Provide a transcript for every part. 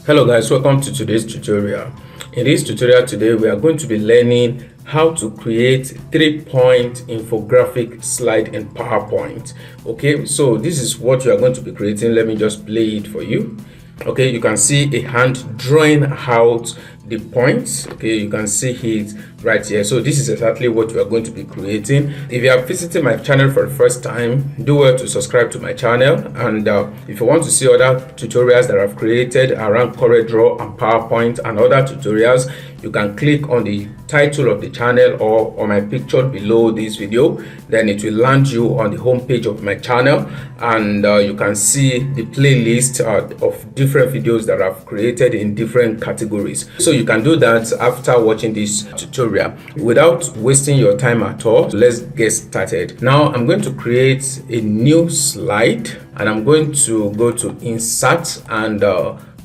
Hello guys, welcome to today's tutorial. In this tutorial today, we are going to be learning how to create 3-point infographic slide in PowerPoint. Okay, so this is what you are going to be creating. Let me just play it for you. Okay, you can see a hand drawing out the points. Okay, you can see it right here. So this is exactly what we are going to be creating. If you are visiting my channel for the first time, do well to subscribe to my channel. And if you want to see other tutorials that I've created around CorelDRAW and PowerPoint and other tutorials, you can click on the title of the channel or on my picture below this video. Then it will land you on the home page of my channel, and you can see the playlist of different videos that I've created in different categories. So you can do that after watching this tutorial. Without wasting your time at all, let's get started. Now I'm going to create a new slide, and I'm going to go to insert and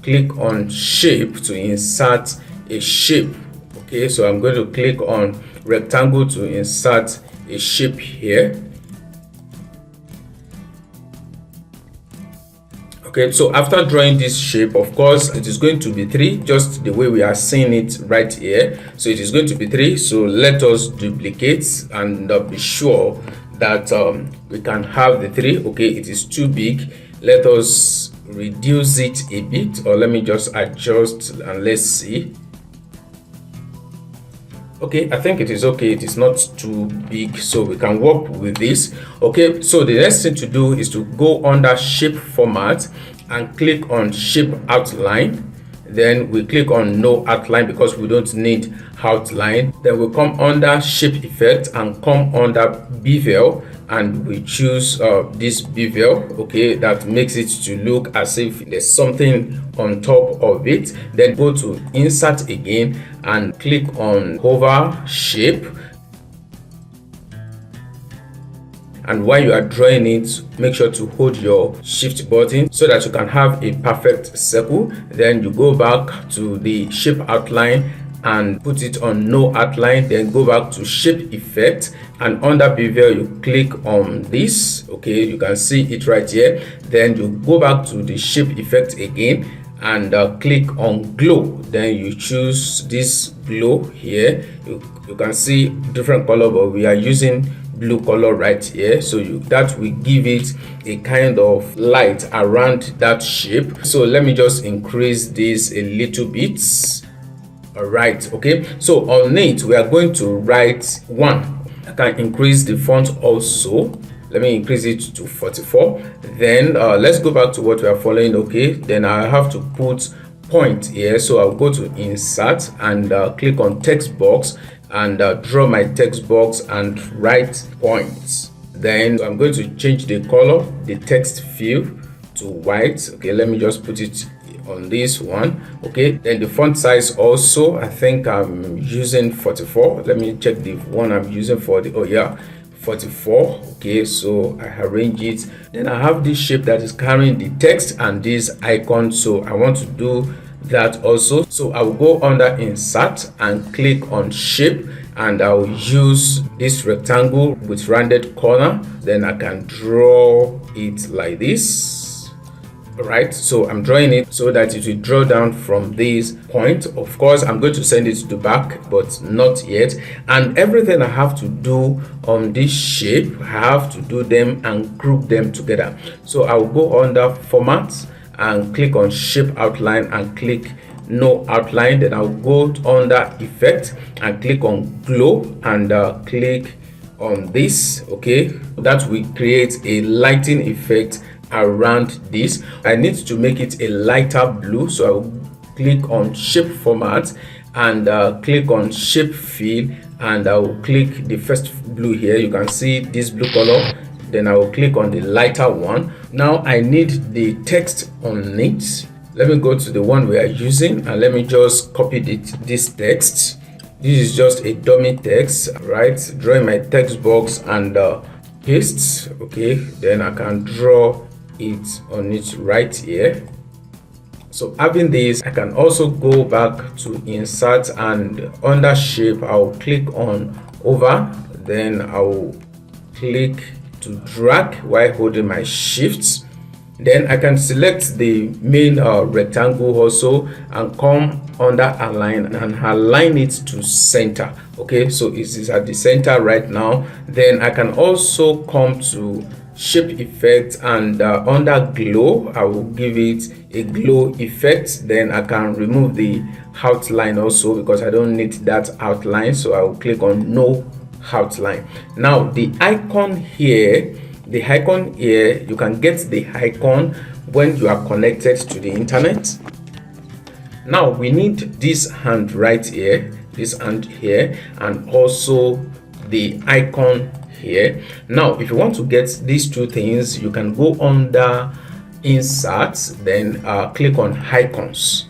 click on shape to insert a shape. Okay, so I'm going to click on rectangle to insert a shape here. Okay, so after drawing this shape, of course it is going to be 3, just the way we are seeing it right here. So it is going to be 3. So let us duplicate and be sure that we can have the 3. Okay, it is too big. Let us reduce it a bit, or let me just adjust and let's see. Okay, I think it is okay. It is not too big, so we can work with this. Okay, so the next thing to do is to go under shape format and click on shape outline. Then we click on no outline because we don't need outline. Then we come under shape effect and come under bevel, and we choose this bevel. Okay, that makes it to look as if there's something on top of it. Then go to insert again and click on hover shape. And while you are drawing it, make sure to hold your shift button so that you can have a perfect circle. Then you go back to the shape outline and put it on no outline. Then go back to shape effect, and under bevel you click on this. Okay, you can see it right here. Then you go back to the shape effect again and click on glow. Then you choose this glow here. You can see different color, but we are using blue color right here, so that will give it a kind of light around that shape. So let me just increase this a little bit. All right, okay, so on it we are going to write 1. I can increase the font also. Let me increase it to 44. Then let's go back to what we are following. Okay, then I have to put point here, so I'll go to insert and click on text box and draw my text box and write points. Then I'm going to change the color, the text field to white. Okay, let me just put it on this one. Okay, then the font size also, I think I'm using 44. Let me check the one I'm using for the 44. Okay, so I arrange it. Then I have this shape that is carrying the text and this icon, so I want to do that also. So I will go under insert and click on shape, and I will use this rectangle with rounded corner. Then I can draw it like this. All right, so I'm drawing it so that it will draw down from this point. Of course, I'm going to send it to back, but not yet. And everything I have to do on this shape, I have to do them and group them together. So I will go under format and click on shape outline and click no outline. Then I'll go under effect and click on glow and click on this. Okay, that will create a lighting effect around this. I need to make it a lighter blue, so I'll click on shape format and click on shape fill, and I will click the first blue here. You can see this blue color. Then I will click on the lighter one. Now I need the text on it. Let me go to the one we are using and let me just copy this text. This is just a dummy text, right? Drawing my text box and paste. Okay, then I can draw it on it right here. So having this, I can also go back to insert and under shape I'll click on over. Then I'll click to drag while holding my shift. Then I can select the main rectangle also and come under align and align it to center. Okay, so it is at the center right now. Then I can also come to shape effect, and under glow I will give it a glow effect. Then I can remove the outline also because I don't need that outline, so I will click on no outline. Now the icon here, you can get the icon when you are connected to the internet. Now we need this hand right here, and also the icon here. Now if you want to get these two things, you can go under insert, then click on icons.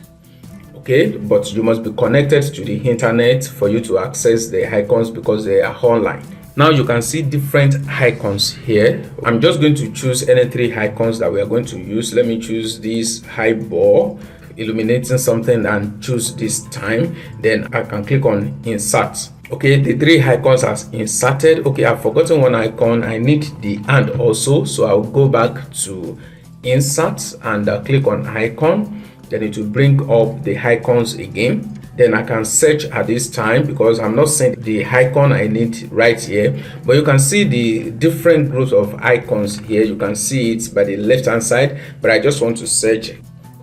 Okay, but you must be connected to the internet for you to access the icons because they are online. Now you can see different icons here. I'm just going to choose any three icons that we are going to use. Let me choose this high bar illuminating something and choose this time. Then I can click on insert. Okay, the three icons are inserted. Okay, I've forgotten one icon. I need the hand also, so I'll go back to insert and click on icon. Then it will bring up the icons again. Then I can search at this time because I'm not seeing the icon I need right here, but you can see the different groups of icons here. You can see it by the left hand side, but I just want to search.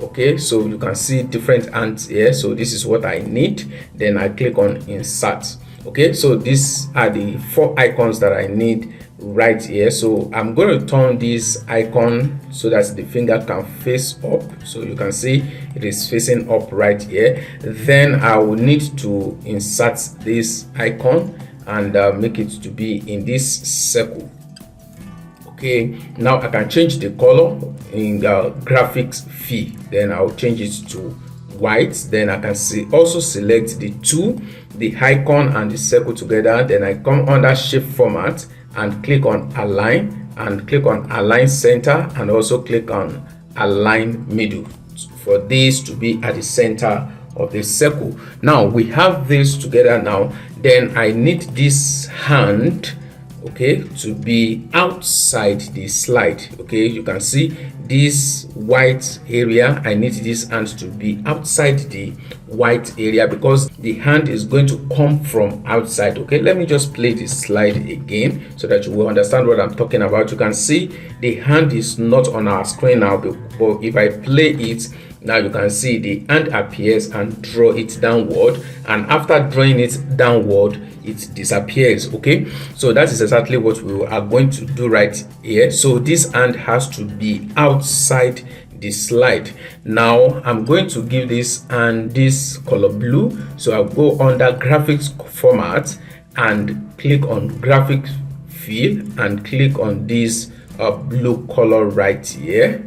Okay, so you can see different hands here, so this is what I need. Then I click on insert. Okay, so these are the 4 icons that I need right here. So I'm going to turn this icon so that the finger can face up, so you can see it is facing up right here. Then I will need to insert this icon and make it to be in this circle. Okay, now I can change the color in the graphics fee. Then I'll change it to white. Then I can also select the icon and the circle together. Then I come under shape format and click on align, and click on align center, and also click on align middle for this to be at the center of the circle. Now we have this together now. Then I need this hand, okay, to be outside the slide. Okay, you can see this white area. I need this hand to be outside the white area because the hand is going to come from outside. Okay, let me just play this slide again so that you will understand what I'm talking about. You can see the hand is not on our screen now, but if I play it now, you can see the hand appears and draw it downward, and after drawing it downward it disappears. Okay, so that is exactly what we are going to do right here. So this hand has to be outside the slide. Now I'm going to give this and this color blue, so I'll go under graphics format and click on graphic fill and click on this blue color right here.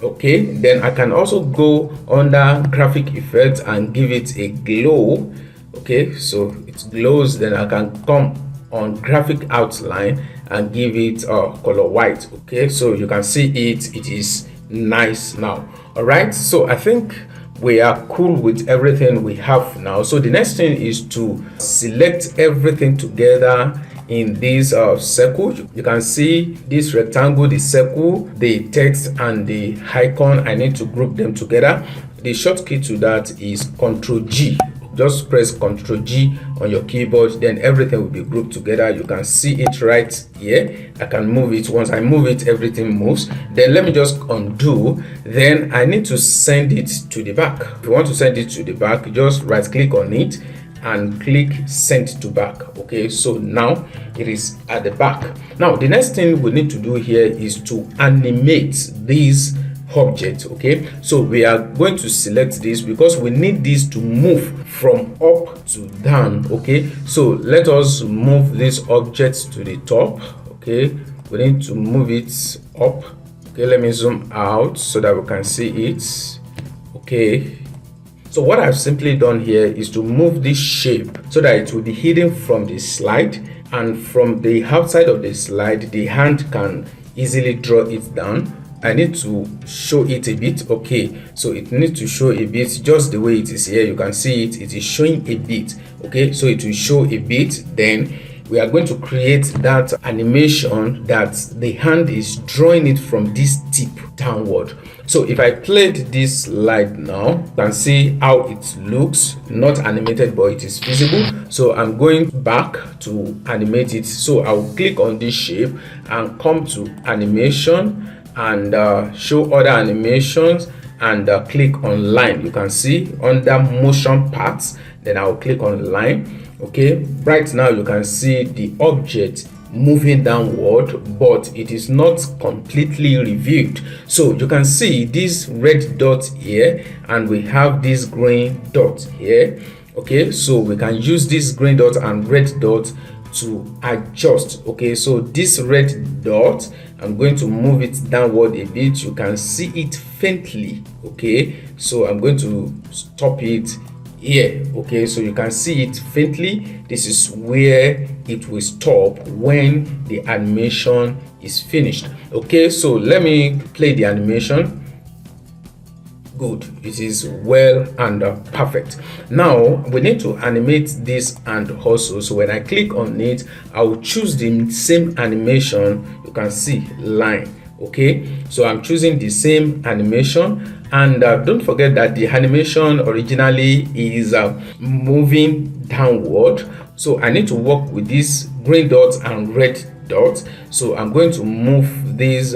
Okay, then I can also go under graphic effect and give it a glow. Okay, so it glows. Then I can come on graphic outline and give it color white. Okay, so you can see it is nice now. All right, so I think we are cool with everything we have now. So the next thing is to select everything together in this circle. You can see this rectangle, the circle, the text, and the icon. I need to group them together. The shortcut to that is Ctrl G. Just press Ctrl G on your keyboard, then everything will be grouped together. You can see it right here. I can move it. Once I move it, everything moves. Then let me just undo. Then I need to send it to the back. If you want to send it to the back, just right click on it and click send to back. Okay, so now it is at the back. Now the next thing we need to do here is to animate these object. Okay, so we are going to select this because we need this to move from up to down. Okay, so let us move this object to the top. Okay, we need to move it up. Okay, let me zoom out so that we can see it. Okay, so what I've simply done here is to move this shape so that it will be hidden from the slide, and from the outside of the slide the hand can easily draw it down. I need to show it a bit. Okay, so it needs to show a bit just the way it is here. You can see it is showing a bit. Okay, so it will show a bit. Then we are going to create that animation that the hand is drawing it from this tip downward. So if I played this slide now, you can see how it looks, not animated, but it is visible. So I'm going back to animate it. So I'll click on this shape and come to animation and show other animations and click on line. You can see under motion parts, then I'll click on line. Okay, right now you can see the object moving downward, but it is not completely revealed. So you can see this red dot here and we have this green dot here. Okay, so we can use this green dot and red dot to adjust. Okay, so this red dot, I'm going to move it downward a bit. You can see it faintly. Okay, so I'm going to stop it here. Okay, so you can see it faintly. This is where it will stop when the animation is finished. Okay, so let me play the animation. Good, it is well and perfect. Now we need to animate this and also. So when I click on it, I will choose the same animation. You can see line. Okay, so I'm choosing the same animation, and don't forget that the animation originally is moving downward. So I need to work with these green dots and red dots. So I'm going to move these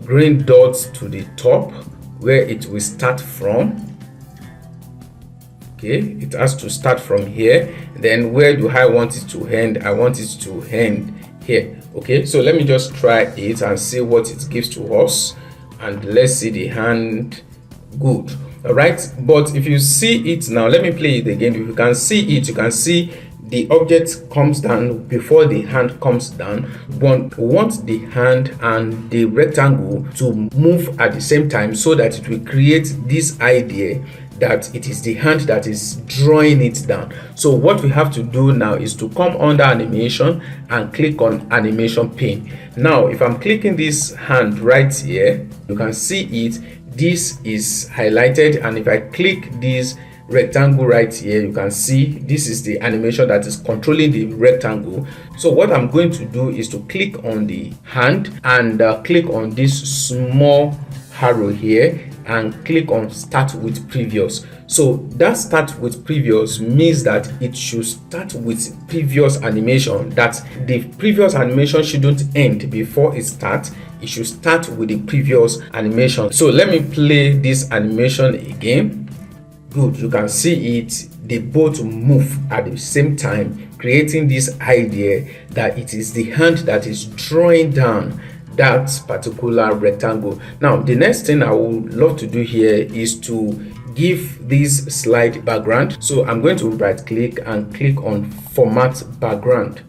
green dots to the top where it will start from. Okay, it has to start from here. Then where do I want it to end? I want it to end here. Okay, so let me just try it and see what it gives to us, and let's see the hand. Good. All right, but if you see it now, let me play it again. If you can see it, you can see the object comes down before the hand comes down. But we want the hand and the rectangle to move at the same time so that it will create this idea that it is the hand that is drawing it down. So what we have to do now is to come under animation and click on animation pane. Now if I'm clicking this hand right here, you can see it, this is highlighted, and if I click this rectangle right here, you can see this is the animation that is controlling the rectangle. So what I'm going to do is to click on the hand and click on this small arrow here and click on start with previous. So that start with previous means that it should start with previous animation, that the previous animation shouldn't end before it starts. It should start with the previous animation. So let me play this animation again. Good, you can see it, they both move at the same time, creating this idea that it is the hand that is drawing down that particular rectangle. Now the next thing I would love to do here is to give this slide background. So I'm going to right click and click on format background.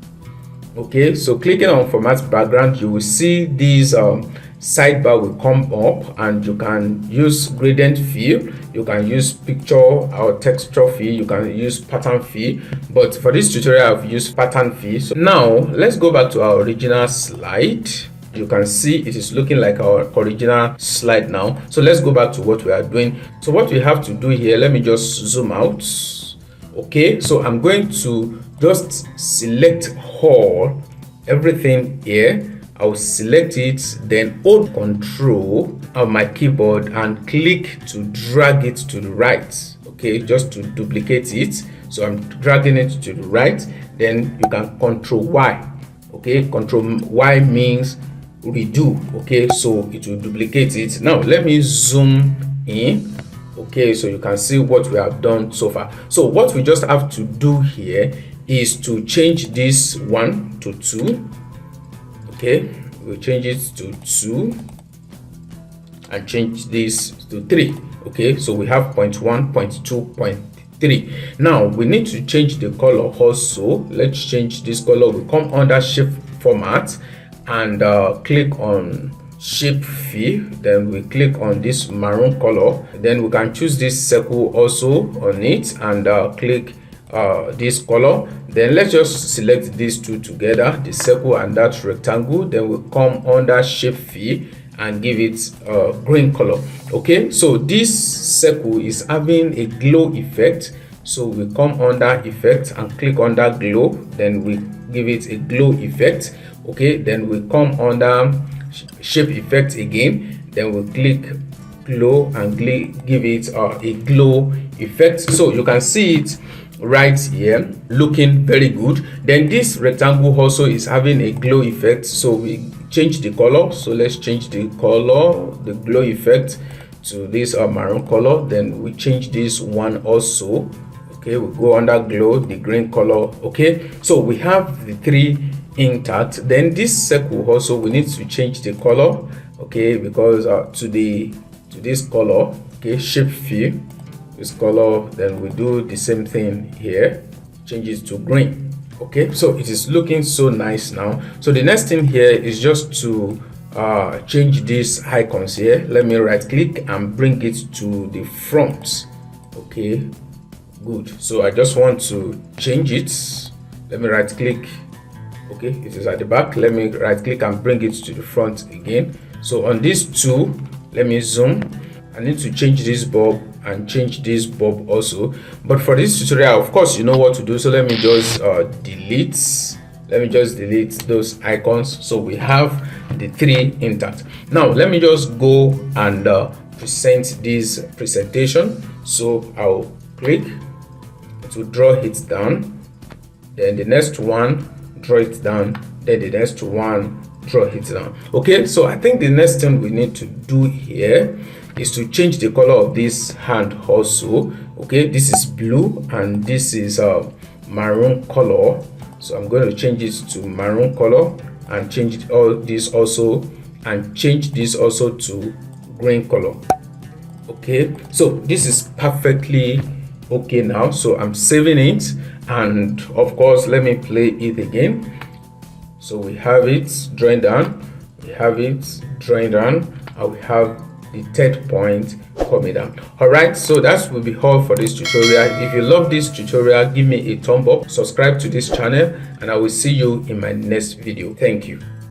Okay, so clicking on format background, you will see these sidebar will come up, and you can use gradient fill, you can use picture or texture fill, you can use pattern fill, but for this tutorial I've used pattern fill. So now let's go back to our original slide. You can see it is looking like our original slide now. So let's go back to what we are doing. So what we have to do here, let me just zoom out. Okay, so I'm going to just select all, everything here. I'll select it, then hold Control on my keyboard and click to drag it to the right. Okay, just to duplicate it. So I'm dragging it to the right. Then you can Control Y. Okay, Control Y means redo. Okay, so it will duplicate it. Now let me zoom in. Okay, so you can see what we have done so far. So what we just have to do here is to change this 1 to 2. Okay, we'll change it to 2 and change this to 3. Okay, so we have 0.1, 0.2, 0.3. Now we need to change the color also. Let's change this color. We come under shape format and click on shape fill, then we click on this maroon color, then we can choose this circle also on it and click this color. Then let's just select these two together, the circle and that rectangle. Then we come under shape fill and give it a green color. Okay, so this circle is having a glow effect, so we come under effect and click under glow, then we give it a glow effect. Okay, then we come under shape effect again, then we click glow and give it a glow effect. So you can see it right here, looking very good. Then this rectangle also is having a glow effect, so we change the color. So let's change the color, the glow effect, to this maroon color. Then we change this one also. Okay, we go under glow, the green color. Okay, so we have the three intact. Then this circle also, we need to change the color. Okay, because to this color. Okay, shape fill, this color. Then we do the same thing here, change it to green. Okay, so it is looking so nice now. So the next thing here is just to change these icons here. Let me right click and bring it to the front. Okay, good. So I just want to change it. Let me right click. Okay, it is at the back. Let me right click and bring it to the front again. So on these two, let me zoom. I need to change this bulb and change this bulb also. But for this tutorial, of course, you know what to do. So let me just delete those icons. So we have the three intact. Now let me just go and present this presentation. So I'll click to draw it down, then the next one, draw it down, then the next one, draw it down. Okay, so I think the next thing we need to do here is to change the color of this hand also. Okay, this is blue and this is maroon color, so I'm going to change it to maroon color and change all this also, and change this also to green color. Okay, so this is perfectly okay now. So I'm saving it, and of course let me play it again. So we have it drawing down, we have it drawing down, and we have the third point coming down. All right, so that will be all for this tutorial. If you love this tutorial, give me a thumb up, subscribe to this channel, and I will see you in my next video. Thank you.